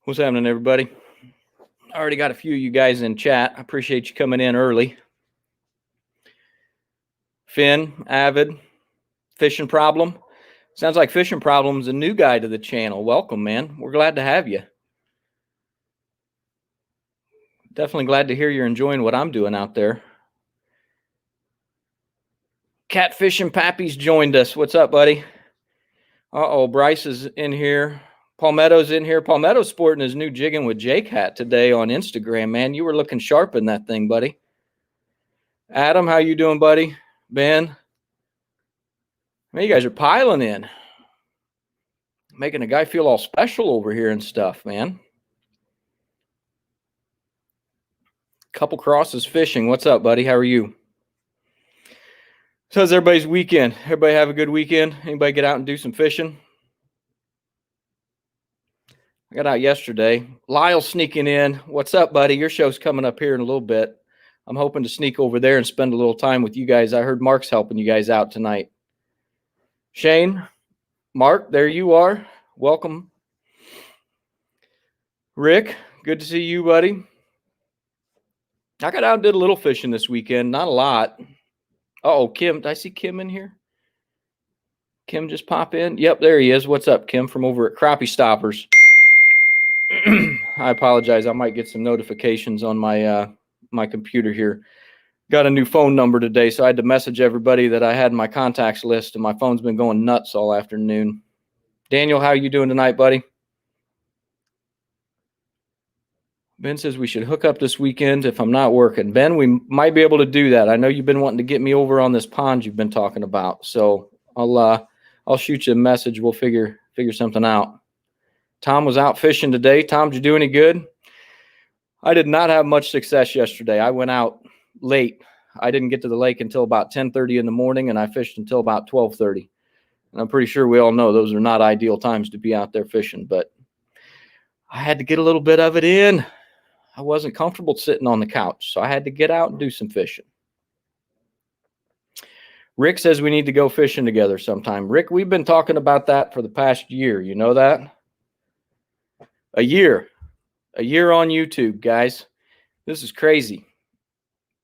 What's happening, everybody? I already got a few of you guys in chat. I appreciate you coming in early. Finn, Avid, Fishing Problem. Sounds like Fishing Problem's a new guy to the channel. Welcome, man. We're glad to have you. Definitely glad to hear you're enjoying what I'm doing out there. Catfish and Pappy's joined us. What's up, buddy? Uh-oh, Bryce is in here. Palmetto's in here. Palmetto's sporting his new Jigging with Jake hat today on Instagram, man. You were looking sharp in that thing, buddy. Adam, how you doing, buddy? Ben? Man, you guys are piling in. Making a guy feel all special over here and stuff, man. Couple crosses fishing. What's up, buddy? How are you? So how's everybody's weekend? Everybody have a good weekend? Anybody get out and do some fishing? I got out yesterday. Lyle sneaking in. What's up, buddy? Your show's coming up here in a little bit. I'm hoping to sneak over there and spend a little time with you guys. I heard Mark's helping you guys out tonight. Shane, Mark, there you are. Welcome. Rick, good to see you, buddy. I got out and did a little fishing this weekend. Not a lot. Uh-oh, Kim. Did I see Kim in here? Kim just pop in? Yep, there he is. What's up, Kim, from over at Crappie Stoppers? I apologize. I might get some notifications on my my computer here. Got a new phone number today, so I had to message everybody that I had in my contacts list, and my phone's been going nuts all afternoon. Daniel, how you doing tonight, buddy? Ben says we should hook up this weekend if I'm not working. Ben, we might be able to do that. I know you've been wanting to get me over on this pond you've been talking about, so I'll shoot you a message. We'll figure something out. Tom was out fishing today. Tom, did you do any good? I did not have much success yesterday. I went out late. I didn't get to the lake until about 10:30 in the morning, and I fished until about 12:30. And I'm pretty sure we all know those are not ideal times to be out there fishing, but I had to get a little bit of it in. I wasn't comfortable sitting on the couch, so I had to get out and do some fishing. Rick says we need to go fishing together sometime. Rick, we've been talking about that for the past year. You know that? A year on YouTube, guys. This is crazy.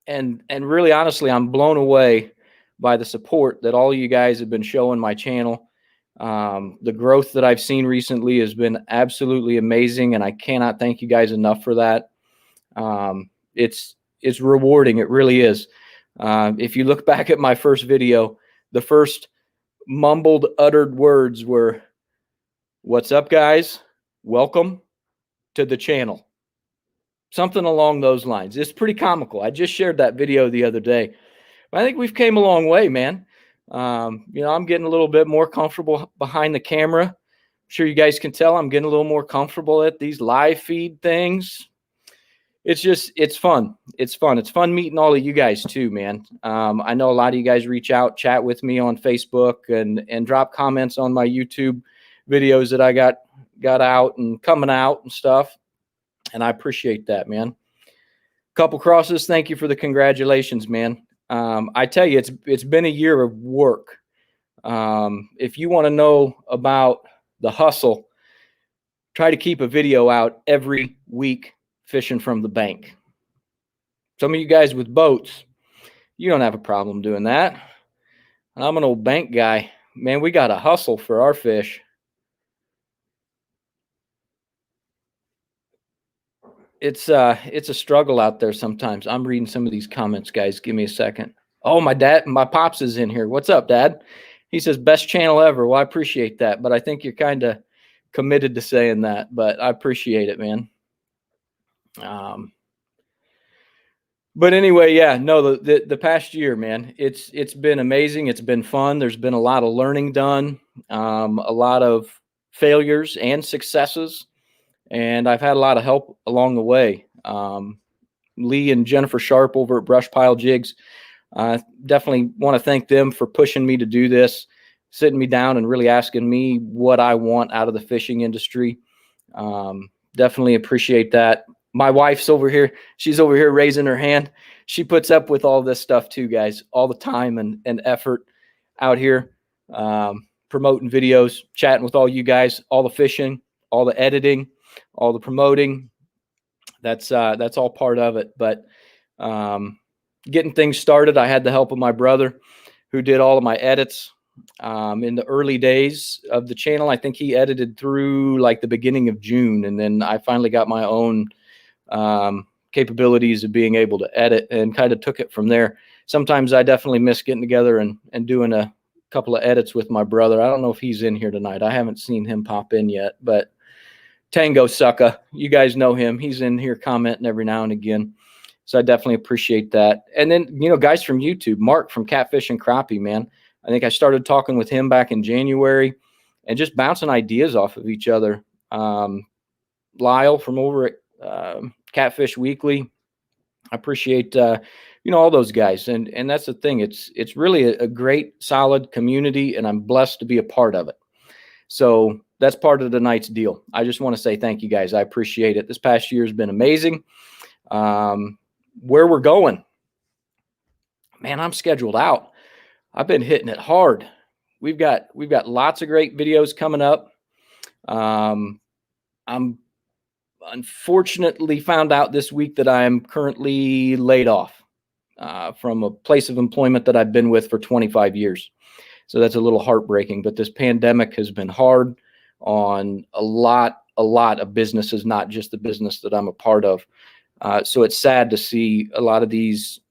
And really, honestly, I'm blown away by the support that all you guys have been showing my channel. The growth that I've seen recently has been absolutely amazing, and I cannot thank you guys enough for that. It's rewarding. It really is. If you look back at my first video, the first mumbled, uttered words were, "What's up, guys? Welcome to the channel." Something along those lines. It's pretty comical. I just shared that video the other day. But I think we've came a long way, man. I'm getting a little bit more comfortable behind the camera. I'm sure you guys can tell I'm getting a little more comfortable at these live feed things. It's fun. It's fun. It's fun meeting all of you guys too, man. I know a lot of you guys reach out, chat with me on Facebook, and drop comments on my YouTube videos that I got out and coming out and stuff. And I appreciate that, man. Couple crosses. Thank you for the congratulations, man. I tell you, it's been a year of work. If you want to know about the hustle, try to keep a video out every week fishing from the bank. Some of you guys with boats, you don't have a problem doing that. I'm an old bank guy. Man, we got to hustle for our fish. It's a struggle out there sometimes. I'm reading some of these comments, guys. Give me a second. Oh, my pops is in here. What's up, Dad? He says, best channel ever. Well, I appreciate that, but I think you're kind of committed to saying that, but I appreciate it, man. But anyway, yeah, no, the past year, man, it's been amazing. It's been fun. There's been a lot of learning done, a lot of failures and successes. And I've had a lot of help along the way. Lee and Jennifer Sharp over at Brush Pile Jigs. Definitely want to thank them for pushing me to do this, sitting me down and really asking me what I want out of the fishing industry. Definitely appreciate that. My wife's over here. She's over here raising her hand. She puts up with all this stuff too, guys, all the time and effort out here, promoting videos, chatting with all you guys, all the fishing, all the editing. all the promoting. That's all part of it. But getting things started, I had the help of my brother, who did all of my edits. In the early days of the channel, I think he edited through like the beginning of June, and then I finally got my own capabilities of being able to edit, and kind of took it from there. Sometimes I definitely miss getting together and doing a couple of edits with my brother. I don't know if he's in here tonight. I haven't seen him pop in yet, but Tango Sucka, you guys know him. He's in here commenting every now and again. So I definitely appreciate that. And then, you know, guys from YouTube, Mark from Catfish and Crappie, man. I think I started talking with him back in January and just bouncing ideas off of each other. Lyle from over at Catfish Weekly. I appreciate, you know, all those guys. And that's the thing. It's really a great, solid community, and I'm blessed to be a part of it. So that's part of tonight's deal. I just want to say thank you guys. I appreciate it. This past year has been amazing. Where we're going, man, I'm scheduled out. I've been hitting it hard. We've got lots of great videos coming up. I'm unfortunately found out this week that I am currently laid off from a place of employment that I've been with for 25 years. So that's a little heartbreaking, but this pandemic has been hard on a lot of businesses, not just the business that I'm a part of. So it's sad to see a lot of these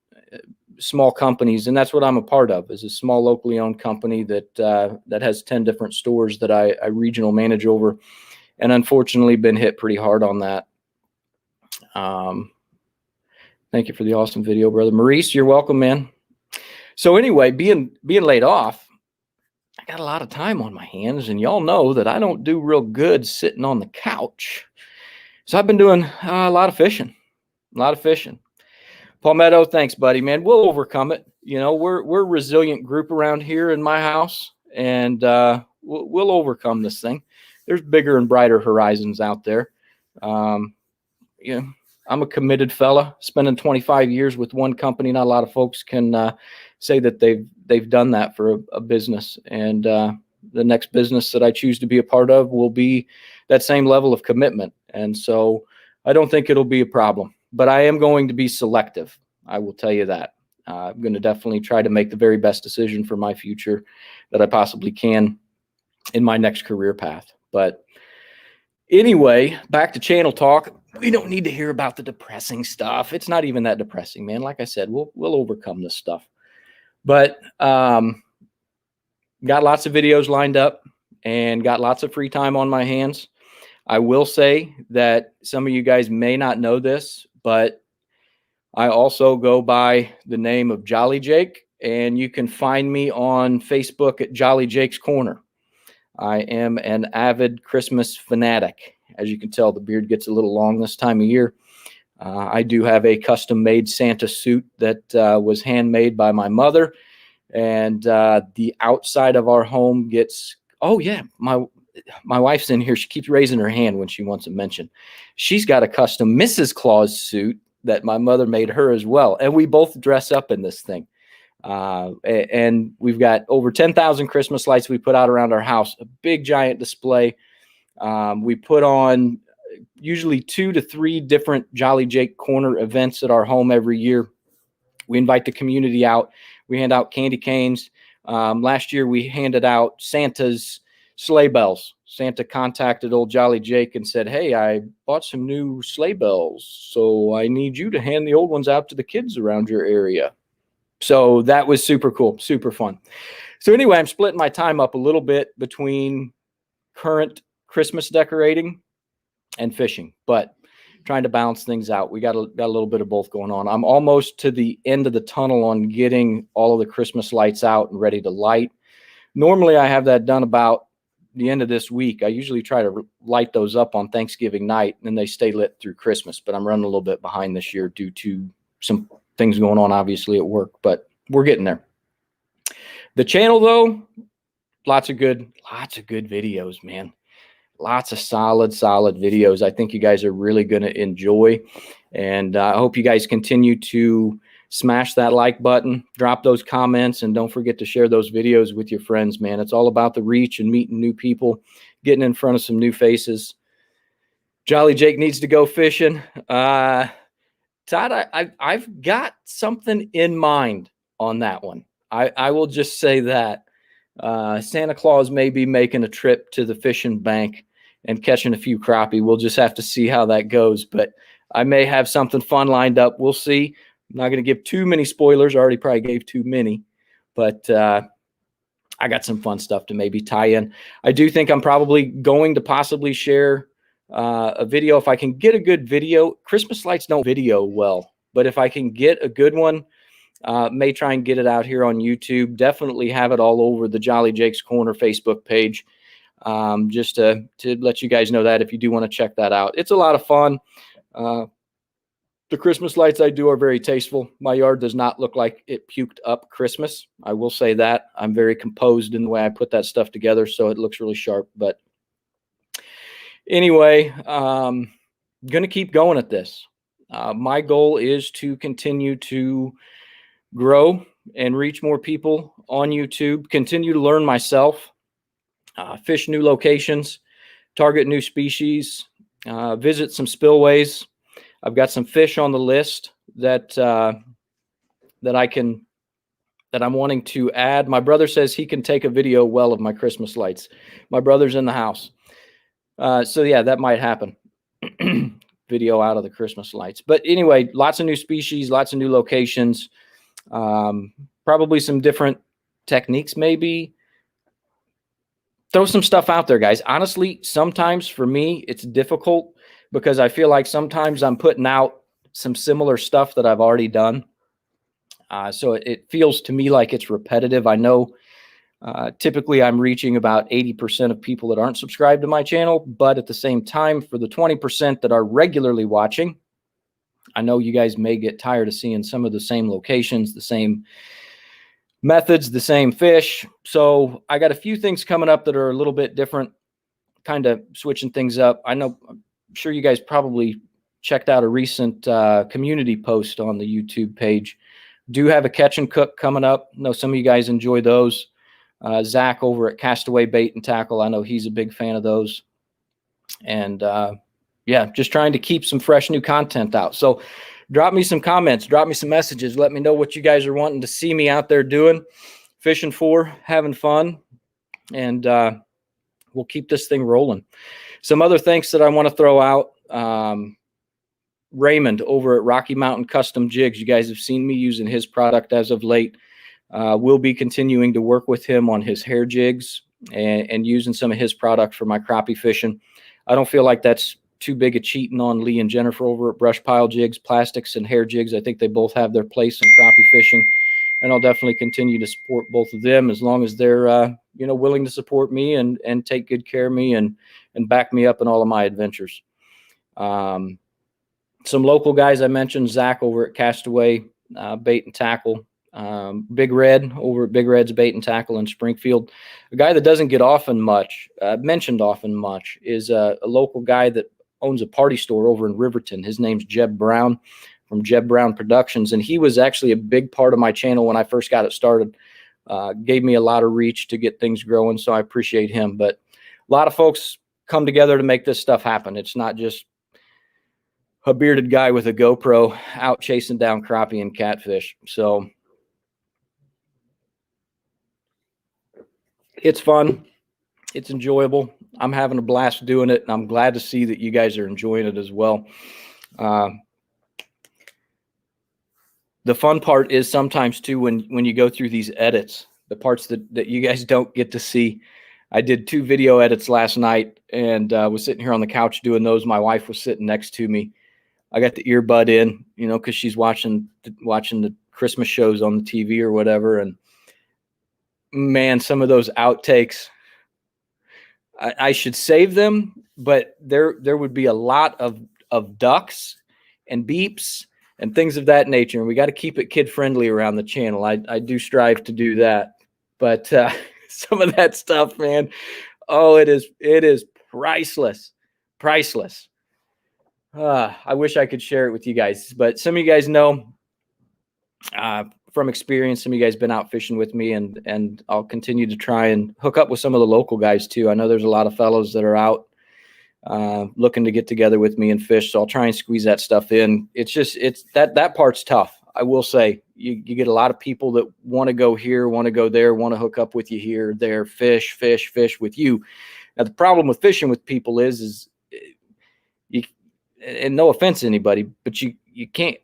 small companies, and that's what I'm a part of, is a small locally owned company that has 10 different stores that I regional manage over, and unfortunately been hit pretty hard on that. Thank you for the awesome video, brother. Maurice, you're welcome, man. So anyway, being laid off, I got a lot of time on my hands, and y'all know that I don't do real good sitting on the couch. So I've been doing a lot of fishing. Palmetto, thanks, buddy, man. We'll overcome it. You know, we're a resilient group around here in my house, and we'll overcome this thing. There's bigger and brighter horizons out there. You know, I'm a committed fella, spending 25 years with one company. Not a lot of folks can say that they've done that for a business, and the next business that I choose to be a part of will be that same level of commitment. And so I don't think it'll be a problem. But I am going to be selective. I will tell you that. I'm going to definitely try to make the very best decision for my future that I possibly can in my next career path. But anyway, back to channel talk. We don't need to hear about the depressing stuff. It's not even that depressing, man. Like I said, we'll overcome this stuff. But got lots of videos lined up and got lots of free time on my hands. I will say that some of you guys may not know this, but I also go by the name of Jolly Jake, and you can find me on Facebook at Jolly Jake's Corner. I am an avid Christmas fanatic. As you can tell, the beard gets a little long this time of year. I do have a custom-made Santa suit that was handmade by my mother, and the outside of our home gets, oh yeah, my wife's in here. She keeps raising her hand when she wants a mention. She's got a custom Mrs. Claus suit that my mother made her as well. And we both dress up in this thing. And we've got over 10,000 Christmas lights we put out around our house, a big giant display. We put on usually 2 to 3 different Jolly Jake Corner events at our home every year. We invite the community out. We hand out candy canes. Last year we handed out Santa's sleigh bells. Santa contacted old Jolly Jake and said, hey, I bought some new sleigh bells, so I need you to hand the old ones out to the kids around your area. So that was super cool, super fun. So anyway, I'm splitting my time up a little bit between current Christmas decorating and fishing, but trying to balance things out. We got a little bit of both going on. I'm almost to the end of the tunnel on getting all of the Christmas lights out and ready to light. Normally I have that done about the end of this week. I usually try to light those up on Thanksgiving night, and they stay lit through Christmas, but I'm running a little bit behind this year due to some things going on obviously at work, but we're getting there. The channel though, lots of good videos, man. Lots of solid videos. I think you guys are really going to enjoy, and I hope you guys continue to smash that like button, drop those comments, and don't forget to share those videos with your friends, man. It's all about the reach and meeting new people, getting in front of some new faces. Jolly Jake needs to go fishing. Todd, I've got something in mind on that one. I will just say that Santa Claus may be making a trip to the fishing bank and catching a few crappie. We'll just have to see how that goes. But I may have something fun lined up. We'll see. I'm not going to give too many spoilers. I already probably gave too many. But I got some fun stuff to maybe tie in. I do think I'm probably going to possibly share a video. If I can get a good video, Christmas lights don't video well, but if I can get a good one, may try and get it out here on YouTube. Definitely have it all over the Jolly Jake's Corner Facebook page, just to let you guys know that if you do want to check that out. It's a lot of fun. The Christmas lights I do are very tasteful. My yard does not look like it puked up Christmas. I will say that. I'm very composed in the way I put that stuff together, so it looks really sharp. But anyway, going to keep going at this. My goal is to continue to grow and reach more people on YouTube, continue to learn myself, fish new locations, target new species, visit some spillways. I've got some fish on the list that I'm wanting to add. My brother says he can take a video well of my Christmas lights. My brother's in the house. So yeah, that might happen. Video out of the Christmas lights. But anyway, lots of new species, lots of new locations, probably some different techniques maybe. Throw some stuff out there, guys. Honestly, sometimes for me, it's difficult because I feel like sometimes I'm putting out some similar stuff that I've already done. So it feels to me like it's repetitive. I know typically I'm reaching about 80% of people that aren't subscribed to my channel, but at the same time, for the 20% that are regularly watching, I know you guys may get tired of seeing some of the same locations, the same methods, the same fish. So I got a few things coming up that are a little bit different, kind of switching things up. I'm sure you guys probably checked out a recent community post on the YouTube page. Do have a catch and cook coming up. I know some of you guys enjoy those. Zach over at Castaway Bait and Tackle, I know he's a big fan of those. And yeah, just trying to keep some fresh new content out. So drop me some comments, drop me some messages. Let me know what you guys are wanting to see me out there doing, fishing for, having fun. And we'll keep this thing rolling. Some other things that I want to throw out. Raymond over at Rocky Mountain Custom Jigs. You guys have seen me using his product as of late. We'll be continuing to work with him on his hair jigs and using some of his product for my crappie fishing. I don't feel like that's too big a cheating on Lee and Jennifer over at Brush Pile Jigs, Plastics and Hair Jigs. I think they both have their place in crappie fishing, and I'll definitely continue to support both of them as long as they're willing to support me and take good care of me and back me up in all of my adventures. Some local guys I mentioned, Zach over at Castaway Bait and Tackle, Big Red over at Big Red's Bait and Tackle in Springfield. A guy that doesn't get mentioned often much is a local guy that owns a party store over in Riverton. His name's Jeb Brown from Jeb Brown Productions, and he was actually a big part of my channel when I first got it started. Gave me a lot of reach to get things growing, so I appreciate him. But a lot of folks come together to make this stuff happen. It's not just a bearded guy with a GoPro out chasing down crappie and catfish. So it's fun. It's enjoyable. I'm having a blast doing it, and I'm glad to see that you guys are enjoying it as well. The fun part is sometimes too when you go through these edits, the parts that you guys don't get to see. I did 2 video edits last night and was sitting here on the couch doing those. My wife was sitting next to me. I got the earbud in, because she's watching the Christmas shows on the TV or whatever. And man, some of those outtakes, I should save them, but there would be a lot of ducks and beeps and things of that nature. And we got to keep it kid friendly around the channel. I do strive to do that, but some of that stuff, man, oh, it is priceless. I wish I could share it with you guys, but some of you guys know from experience, some of you guys been out fishing with me, and I'll continue to try and hook up with some of the local guys too. I know there's a lot of fellows that are out looking to get together with me and fish. So I'll try and squeeze that stuff in. It's that part's tough. I will say you get a lot of people that want to go here, want to go there, want to hook up with you here, there, fish with you. Now, the problem with fishing with people is you, and no offense to anybody, but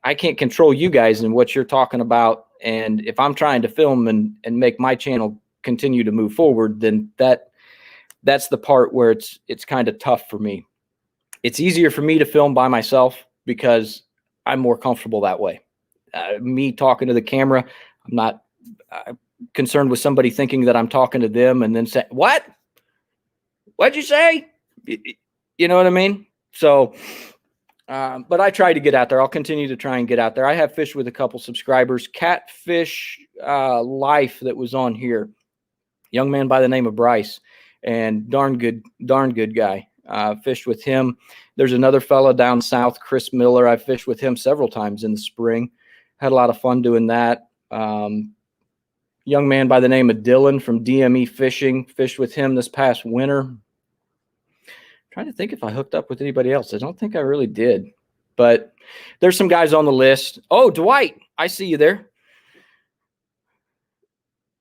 I can't control you guys and what you're talking about. And if I'm trying to film and make my channel continue to move forward, then that's the part where it's kind of tough for me. It's easier for me to film by myself because I'm more comfortable that way. Me talking to the camera, I'm not concerned with somebody thinking that I'm talking to them and then say, what'd you say? You know what I mean? So, but I try to get out there. I'll continue to try and get out there. I have fished with a couple subscribers. Catfish Life that was on here. Young man by the name of Bryce, and darn good guy. Fished with him. There's another fella down south, Chris Miller. I fished with him several times in the spring. Had a lot of fun doing that. Young man by the name of Dylan from DME Fishing. Fished with him this past winter. Trying to think if I hooked up with anybody else. I don't think I really did. But there's some guys on the list. Oh, Dwight, I see you there.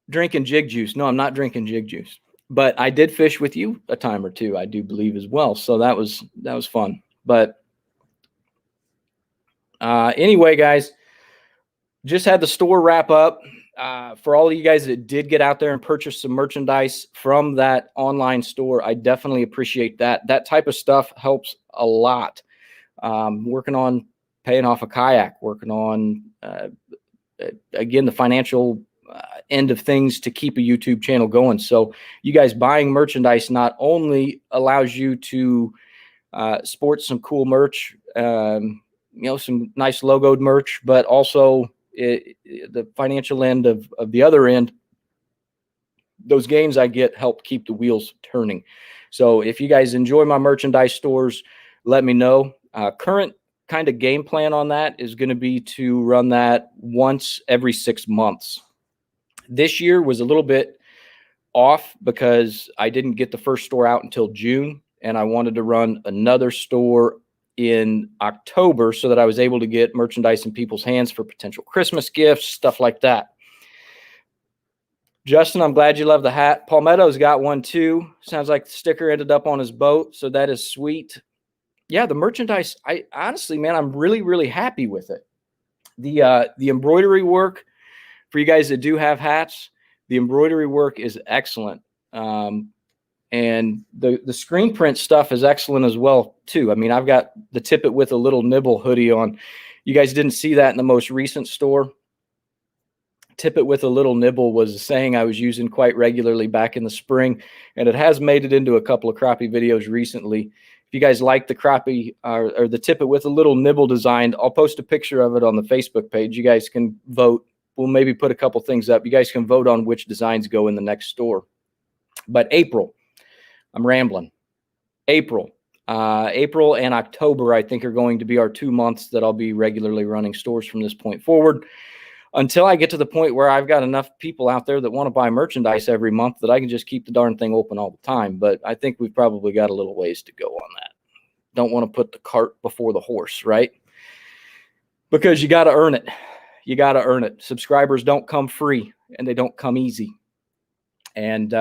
Drinking jig juice. No, I'm not drinking jig juice. But I did fish with you a time or two, I do believe, as well. So that was fun. But anyway, guys, just had the store wrap up. For all of you guys that did get out there and purchase some merchandise from that online store, I definitely appreciate that. That type of stuff helps a lot. Working on paying off a kayak, working on, again, the financial end of things to keep a YouTube channel going. So you guys buying merchandise not only allows you to sport some cool merch, some nice logoed merch, but also the financial end of the other end, those gains I get help keep the wheels turning. So if you guys enjoy my merchandise stores, let me know. Current kind of game plan on that is going to be to run that once every 6 months. This year was a little bit off because I didn't get the first store out until June, and I wanted to run another store in October so that I was able to get merchandise in people's hands for potential Christmas gifts, stuff like that. Justin, I'm glad you love the hat. Palmetto's got one too. Sounds like the sticker ended up on his boat, so that is sweet. Yeah, the merchandise, I honestly, man, I'm really, really happy with it. The embroidery work, for you guys that do have hats, the embroidery work is excellent. And the screen print stuff is excellent as well, too. I mean, I've got the Tip It With a Little Nibble hoodie on. You guys didn't see that in the most recent store. Tip It With a Little Nibble was a saying I was using quite regularly back in the spring, and it has made it into a couple of crappie videos recently. If you guys like the crappie or the Tip It With a Little Nibble design, I'll post a picture of it on the Facebook page. You guys can vote. We'll maybe put a couple things up. You guys can vote on which designs go in the next store. But April, I'm rambling. April and October, I think, are going to be our 2 months that I'll be regularly running stores from this point forward, until I get to the point where I've got enough people out there that want to buy merchandise every month that I can just keep the darn thing open all the time. But I think we've probably got a little ways to go on that. Don't want to put the cart before the horse, right? Because you got to earn it. You got to earn it. Subscribers don't come free, and they don't come easy. And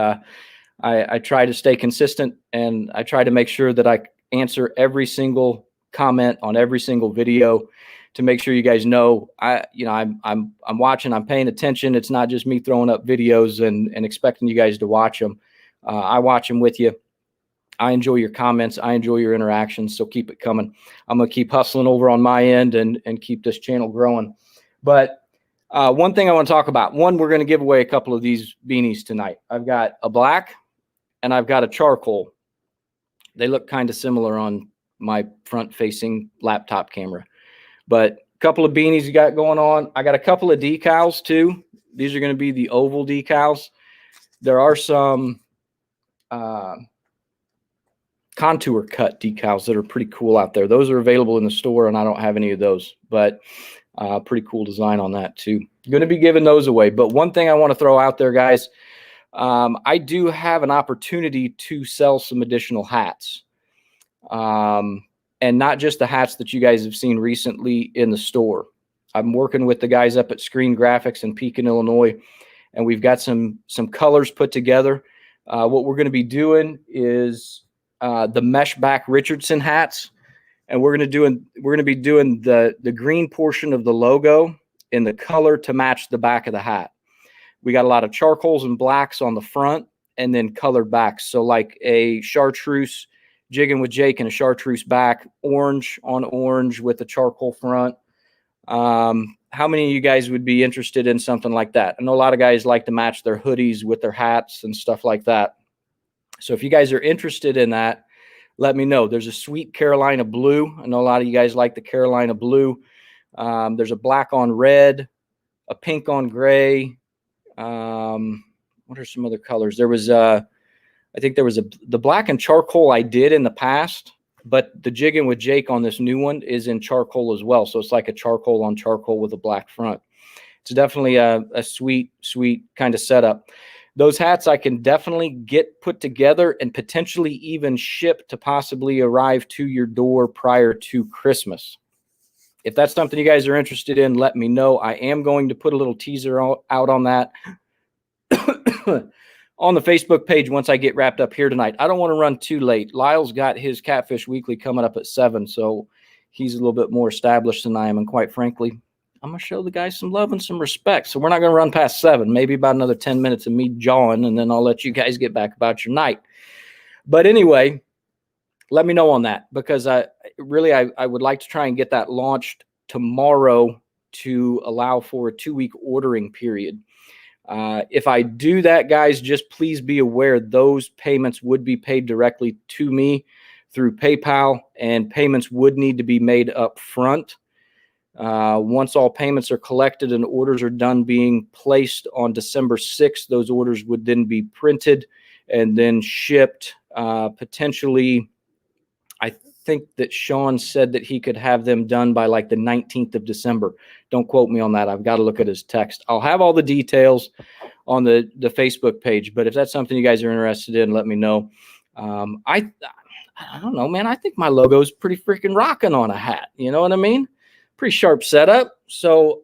I try to stay consistent, and I try to make sure that I answer every single comment on every single video to make sure you guys know I'm watching, I'm paying attention. It's not just me throwing up videos and expecting you guys to watch them. I watch them with you. I enjoy your comments. I enjoy your interactions. So keep it coming. I'm going to keep hustling over on my end and keep this channel growing. But one thing I want to talk about, we're going to give away a couple of these beanies tonight. I've got a black and I've got a charcoal. They look kind of similar on my front facing laptop camera, but a couple of beanies you got going on. I got a couple of decals too. These are going to be the oval decals. There are some contour cut decals that are pretty cool out there. Those are available in the store, and I don't have any of those, but pretty cool design on that too. Going to be giving those away. But one thing I want to throw out there, guys, I do have an opportunity to sell some additional hats. and not just the hats that you guys have seen recently in the store. I'm working with the guys up at Screen Graphics in Pekin, Illinois, and we've got some colors put together. What we're going to be doing is the mesh back Richardson hats, and we're going to be doing the green portion of the logo in the color to match the back of the hat. We got a lot of charcoals and blacks on the front, and then colored backs. So like a chartreuse Jigging with Jake and a chartreuse back, orange on orange with a charcoal front. How many of you guys would be interested in something like that? I know a lot of guys like to match their hoodies with their hats and stuff like that. So if you guys are interested in that, let me know. There's a sweet Carolina blue. I know a lot of you guys like the Carolina blue. There's a black on red, a pink on gray. What are some other colors? There was I think there was the black and charcoal I did in the past, but the Jigging with Jake on this new one is in charcoal as well. So it's like a charcoal on charcoal with a black front. It's definitely a sweet kind of setup. Those hats I can definitely get put together and potentially even ship to possibly arrive to your door prior to Christmas. If that's something you guys are interested in, let me know. I am going to put a little teaser out on that on the Facebook page once I get wrapped up here tonight. I don't want to run too late. Lyle's got his Catfish Weekly coming up at 7, so he's a little bit more established than I am, and quite frankly, I'm going to show the guys some love and some respect. So we're not going to run past 7, maybe about another 10 minutes of me jawing, and then I'll let you guys get back about your night. But anyway, let me know on that, because I would like to try and get that launched tomorrow to allow for a 2-week ordering period. If I do that, guys, just please be aware those payments would be paid directly to me through PayPal, and payments would need to be made up front. Once all payments are collected and orders are done being placed on December 6th, those orders would then be printed and then shipped. Potentially, I think that Sean said that he could have them done by like the 19th of December. Don't quote me on that. I've got to look at his text. I'll have all the details on the Facebook page, but if that's something you guys are interested in, let me know. I don't know, man. I think my logo is pretty freaking rocking on a hat. You know what I mean? Pretty sharp setup. So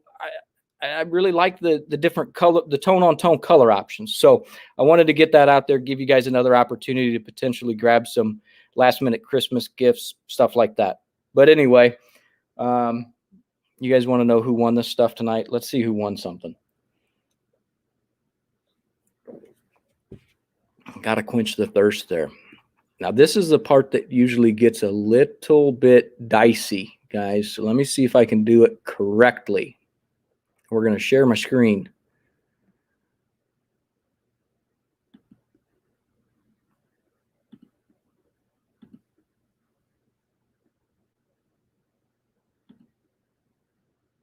I really like the different color, the tone-on-tone color options. So I wanted to get that out there, give you guys another opportunity to potentially grab some last-minute Christmas gifts, stuff like that. But anyway, you guys want to know who won this stuff tonight? Let's see who won something. Got to quench the thirst there. Now, this is the part that usually gets a little bit dicey, guys. So let me see if I can do it correctly. We're going to share my screen.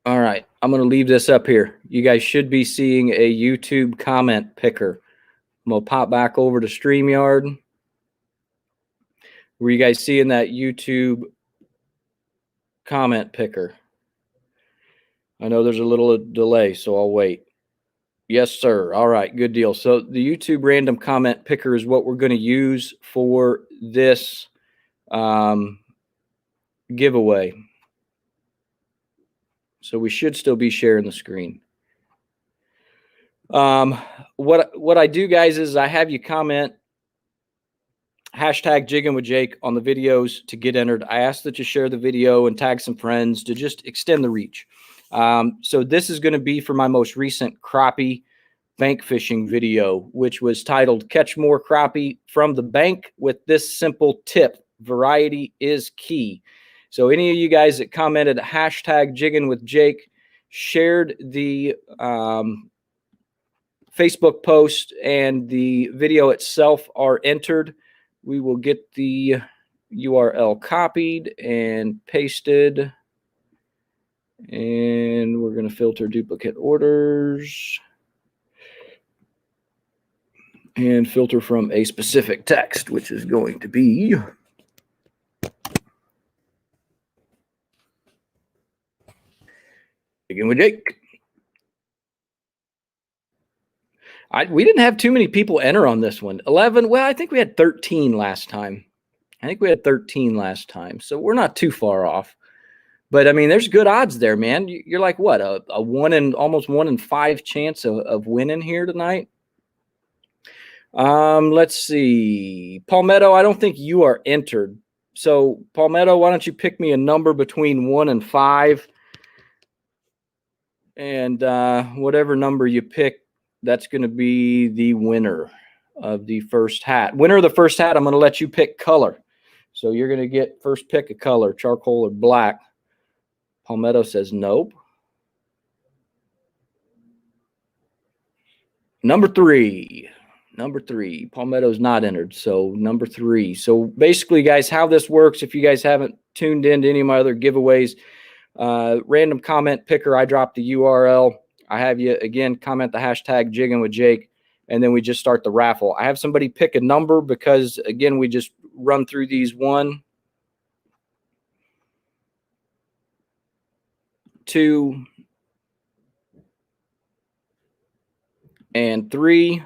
All right, I'm going to leave this up here. You guys should be seeing a YouTube comment picker. I'm going to pop back over to StreamYard. Were you guys seeing that YouTube comment picker? I know there's a little delay, so I'll wait. Yes, sir. All right, good deal. So the YouTube random comment picker is what we're going to use for this giveaway. So we should still be sharing the screen. What I do, guys, is I have you comment hashtag Jigging with Jake on the videos to get entered. I ask that you share the video and tag some friends to just extend the reach. So this is going to be for my most recent crappie bank fishing video, which was titled Catch More Crappie from the Bank with this simple tip: variety is key. So any of you guys that commented hashtag Jigging with Jake, shared the Facebook post, and the video itself are entered. We will get the URL copied and pasted, and we're going to filter duplicate orders and filter from a specific text, which is going to be Jigging with Jake. We didn't have too many people enter on this one. 11. Well, I think we had 13 last time. I think we had 13 last time, so we're not too far off. But I mean, there's good odds there, man. You're like what, a almost 1 in 5 chance of winning here tonight. Let's see, Palmetto. I don't think you are entered. So Palmetto, why don't you pick me a number between 1 and 5, and whatever number you pick, that's going to be the winner of the first hat. Winner of the first hat, I'm going to let you pick color. So you're going to get first pick a color, charcoal or black. Palmetto says nope. Number three. Palmetto's not entered, so number 3. So basically, guys, how this works, if you guys haven't tuned into any of my other giveaways, random comment picker, I drop the URL. I have you, again, comment the hashtag Jigging with Jake, and then we just start the raffle. I have somebody pick a number because, again, we just run through these 1, 2, and 3.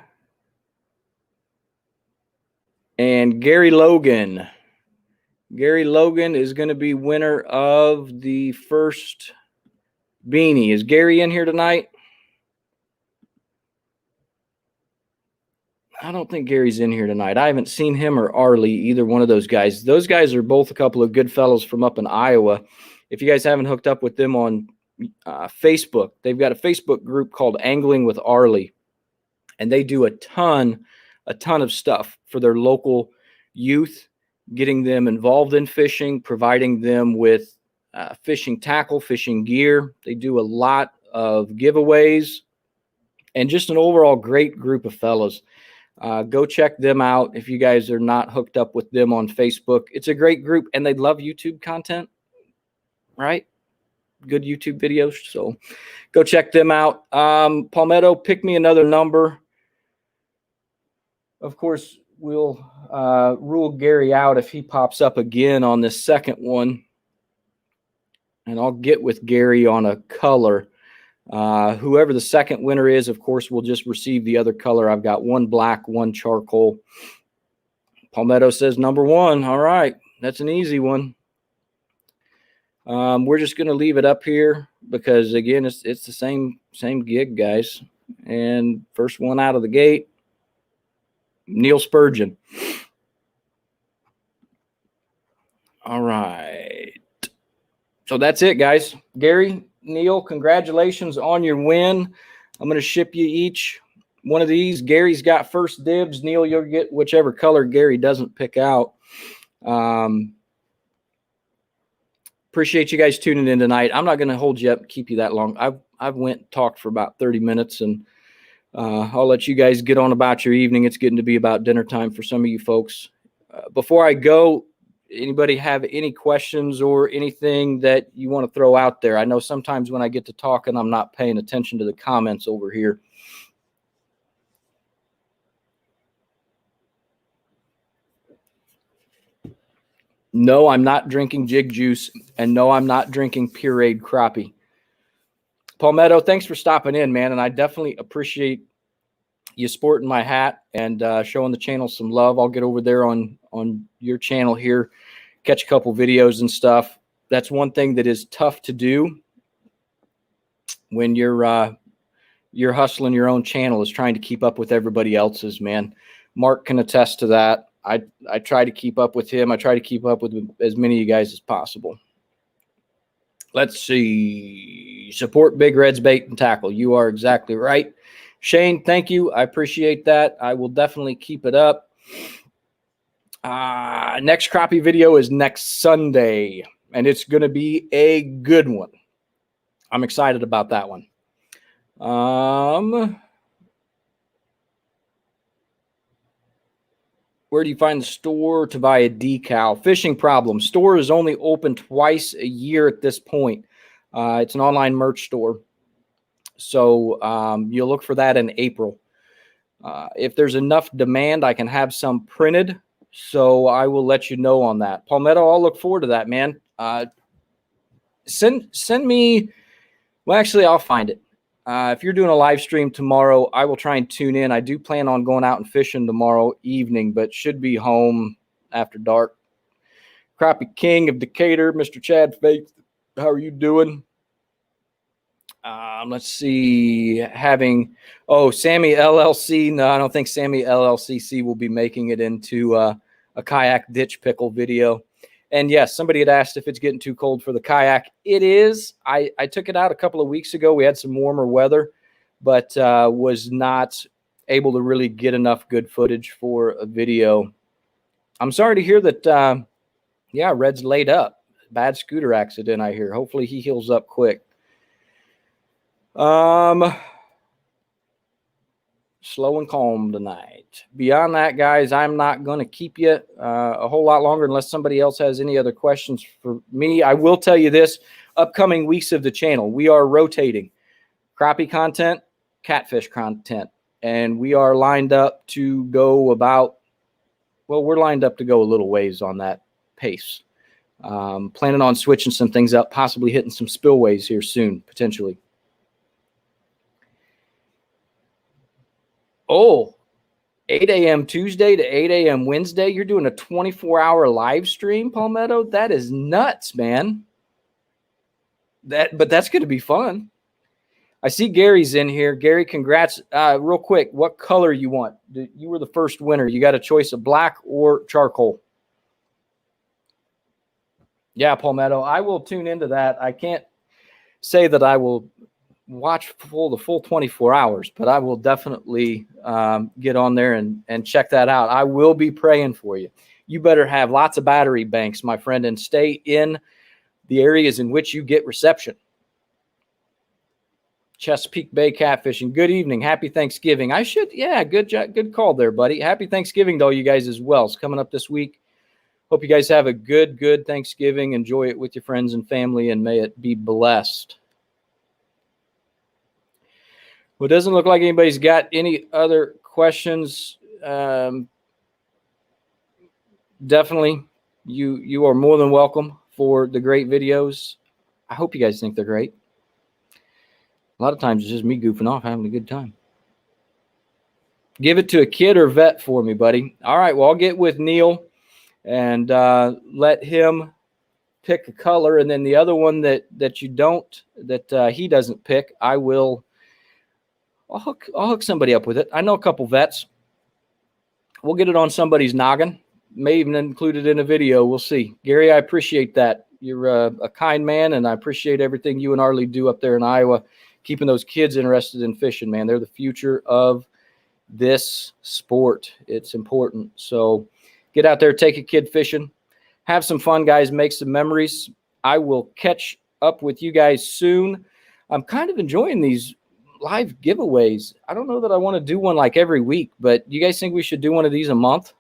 And Gary Logan. Gary Logan is going to be winner of the first beanie. Is Gary in here tonight? I don't think Gary's in here tonight. I haven't seen him or Arlie, either one of those guys. Those guys are both a couple of good fellows from up in Iowa. If you guys haven't hooked up with them on Facebook, they've got a Facebook group called Angling with Arlie, and they do a ton of stuff for their local youth, getting them involved in fishing, providing them with fishing tackle, fishing gear. They do a lot of giveaways, and just an overall great group of fellows. Go check them out if you guys are not hooked up with them on Facebook. It's a great group, and they love YouTube content, right? Good YouTube videos. So go check them out. Palmetto, pick me another number. Of course, we'll rule Gary out if he pops up again on this second one. And I'll get with Gary on a color. Whoever the second winner is, of course, will just receive the other color. I've got 1 black, 1 charcoal. Palmetto says number 1. All right. That's an easy one. We're just going to leave it up here because, again, it's the same gig, guys. And first one out of the gate, Neil Spurgeon. All right. So that's it, guys. Gary, Neil, congratulations on your win. I'm going to ship you each one of these. Gary's got first dibs. Neil, you'll get whichever color Gary doesn't pick out. Appreciate you guys tuning in tonight. I'm not going to hold you up and keep you that long. I've went and talked for about 30 minutes, and I'll let you guys get on about your evening. It's getting to be about dinner time for some of you folks. Before I go, anybody have any questions or anything that you want to throw out there? I know sometimes when I get to talking, I'm not paying attention to the comments over here. No, I'm not drinking Jig Juice, and no, I'm not drinking pureed crappie. Palmetto, thanks for stopping in, man, and I definitely appreciate you sporting my hat and showing the channel some love. I'll get over there on your channel here, catch a couple videos and stuff. That's one thing that is tough to do when you're hustling your own channel, is trying to keep up with everybody else's, man. Mark can attest to that. I try to keep up with him. I try to keep up with as many of you guys as possible. Let's see. Support Big Red's Bait and Tackle. You are exactly right. Shane, thank you. I appreciate that. I will definitely keep it up. Next crappie video is next Sunday, and it's going to be a good one. I'm excited about that one. Where do you find the store to buy a decal? Fishing Problem. Store is only open twice a year at this point. It's an online merch store. So you'll look for that in April. If there's enough demand, I can have some printed. So I will let you know on that. Palmetto, I'll look forward to that, man. Send me, well, actually, I'll find it. If you're doing a live stream tomorrow, I will try and tune in. I do plan on going out and fishing tomorrow evening, but should be home after dark. Crappie King of Decatur, Mr. Chad Faith, how are you doing? Let's see. Sammy LLC. No, I don't think Sammy LLCC will be making it into a kayak ditch pickle video. And yes, somebody had asked if it's getting too cold for the kayak. It is. I took it out a couple of weeks ago. We had some warmer weather, but was not able to really get enough good footage for a video. I'm sorry to hear that, Red's laid up. Bad scooter accident, I hear. Hopefully he heals up quick. Slow and calm tonight. Beyond that, guys, I'm not going to keep you a whole lot longer unless somebody else has any other questions for me. I will tell you this, upcoming weeks of the channel, we are rotating crappie content, catfish content, and we are lined up to go we're lined up to go a little ways on that pace. Planning on switching some things up, possibly hitting some spillways here soon, potentially. Oh, 8 a.m. Tuesday to 8 a.m. Wednesday. You're doing a 24-hour live stream, Palmetto? That is nuts, man. But that's going to be fun. I see Gary's in here. Gary, congrats. Real quick, what color you want? You were the first winner. You got a choice of black or charcoal. Yeah, Palmetto, I will tune into that. I can't say that I will watch the full 24 hours, but I will definitely get on there and check that out. I will be praying for you. You better have lots of battery banks, my friend, and stay in the areas in which you get reception. Chesapeake Bay Catfishing. Good evening. Happy Thanksgiving. Good call there, buddy. Happy Thanksgiving to all you guys as well. It's coming up this week. Hope you guys have a good Thanksgiving. Enjoy it with your friends and family, and may it be blessed. Well, it doesn't look like anybody's got any other questions. Definitely, you are more than welcome for the great videos. I hope you guys think they're great. A lot of times it's just me goofing off, having a good time. Give it to a kid or vet for me, buddy. All right, well, I'll get with Neil and let him pick a color, and then the other one that he doesn't pick, I'll hook somebody up with it. I know a couple vets. We'll get it on somebody's noggin. May even include it in a video. We'll see. Gary, I appreciate that. You're a kind man, and I appreciate everything you and Arlie do up there in Iowa, keeping those kids interested in fishing, man. They're the future of this sport. It's important. So get out there, take a kid fishing. Have some fun, guys. Make some memories. I will catch up with you guys soon. I'm kind of enjoying these live giveaways. I don't know that I want to do one like every week, but you guys think we should do one of these a month?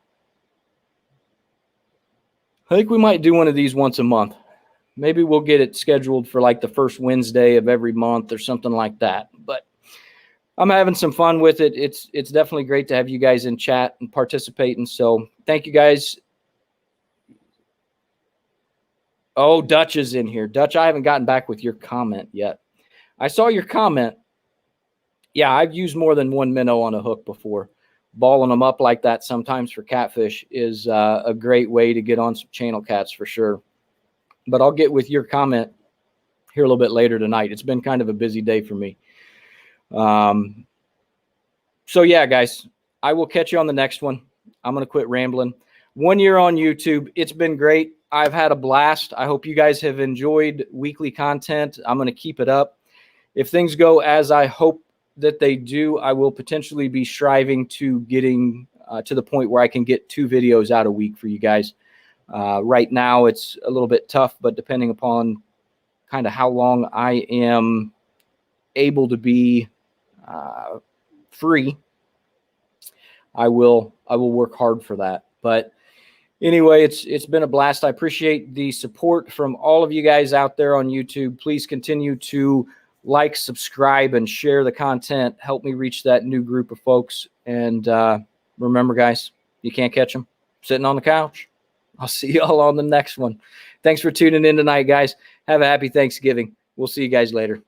I think we might do one of these once a month. Maybe we'll get it scheduled for like the first Wednesday of every month or something like that. But I'm having some fun with it. It's definitely great to have you guys in chat and participating. So thank you guys. Oh, Dutch is in here. Dutch, I haven't gotten back with your comment yet. I saw your comment. Yeah, I've used more than one minnow on a hook before. Balling them up like that sometimes for catfish is a great way to get on some channel cats for sure. But I'll get with your comment here a little bit later tonight. It's been kind of a busy day for me. So yeah, guys, I will catch you on the next one. I'm going to quit rambling. 1 year on YouTube. It's been great. I've had a blast. I hope you guys have enjoyed weekly content. I'm going to keep it up. If things go as I hope that they do, I will potentially be striving to getting to the point where I can get 2 videos out a week for you guys. Right now it's a little bit tough, but depending upon kind of how long I am able to be free, I will work hard for that. But anyway, it's been a blast. I appreciate the support from all of you guys out there on YouTube. Please continue to like, subscribe, and share the content. Help me reach that new group of folks. And remember, guys, you can't catch them sitting on the couch. I'll see y'all on the next one. Thanks for tuning in tonight, guys. Have a happy Thanksgiving. We'll see you guys later.